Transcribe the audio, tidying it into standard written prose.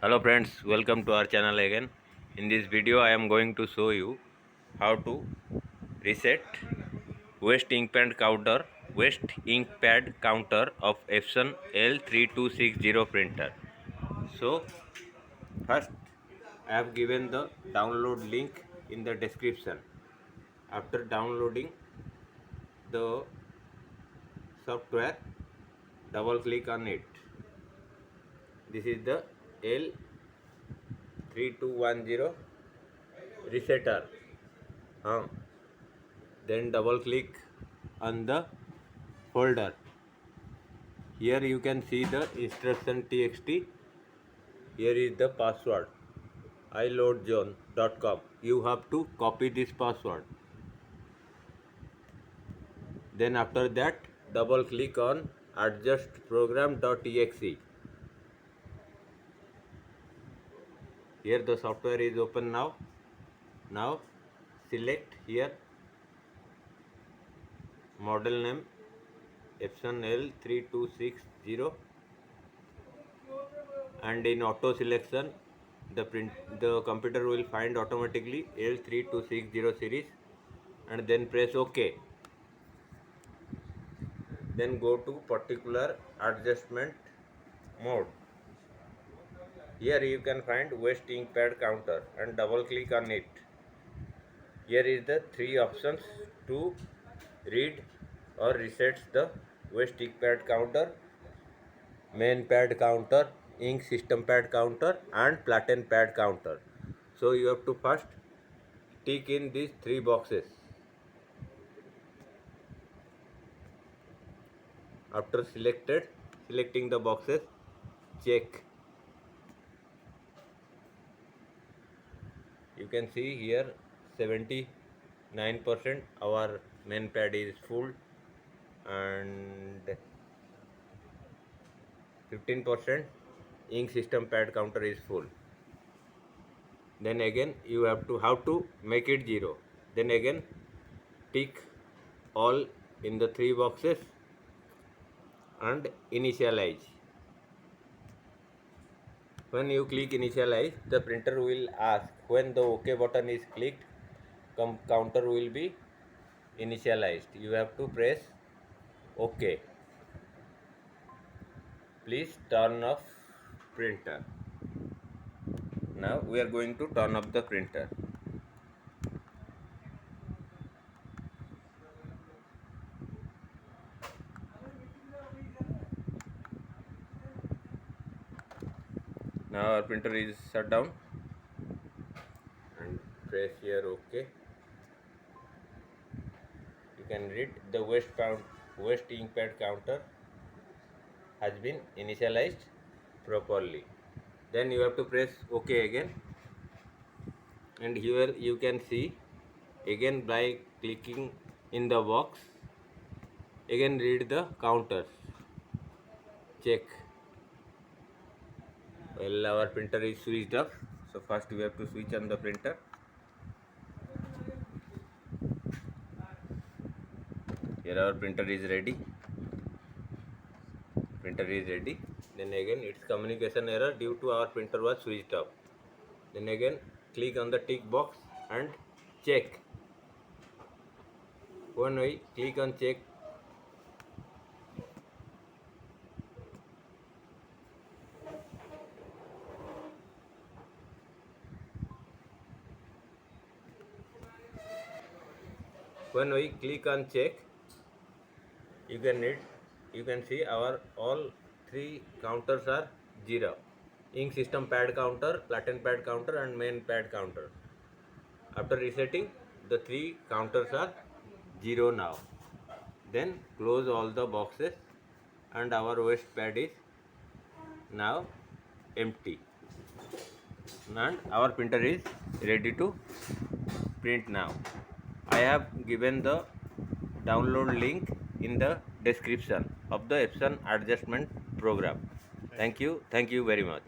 Hello friends, welcome to our channel again. In this video I am going to show you how to reset waste ink pad counter of Epson L3260 printer. So first I have given the download link in the description. After downloading the software, double click on it. This is the L3210 resetter. Then double click on the folder. Here you can see the instruction txt. Here is the password iloadzone.com. You have to copy this password. Then after that double click on adjustprogram.exe. Here the software is open now. Now select here model name Epson L3260 and in auto selection the computer will find automatically L3260 series and then press OK. Then go to particular adjustment mode. Here you can find waste ink pad counter and double click on it. Here is the three options to read or reset the waste ink pad counter, main pad counter, ink system pad counter and platen pad counter. So you have to first tick in these three boxes. After selecting the boxes, check. You can see here 79% our main pad is full and 15% ink system pad counter is full. Then again you have to how to make it 0. Then again tick all in the three boxes and initialize. When you click initialize, the printer will ask when the OK button is clicked, counter will be initialized. You have to press OK. Please turn off printer. Now we are going to turn off the printer. Now our printer is shut down and press here OK. You can read the waste ink pad counter has been initialized properly. Then you have to press OK again, and here you can see again by clicking in the box, again read the counters, check. Well, our printer is switched off, so first we have to switch on the printer. Here our printer is ready. Then again it's communication error due to our printer was switched off. Then again click on the tick box and check. When we click on check, you can see our all three counters are 0. Ink system pad counter, platen pad counter and main pad counter. After resetting, the three counters are 0 now. Then close all the boxes and our waste pad is now empty. And our printer is ready to print now. I have given the download link in the description of the Epson adjustment program. Thank you very much.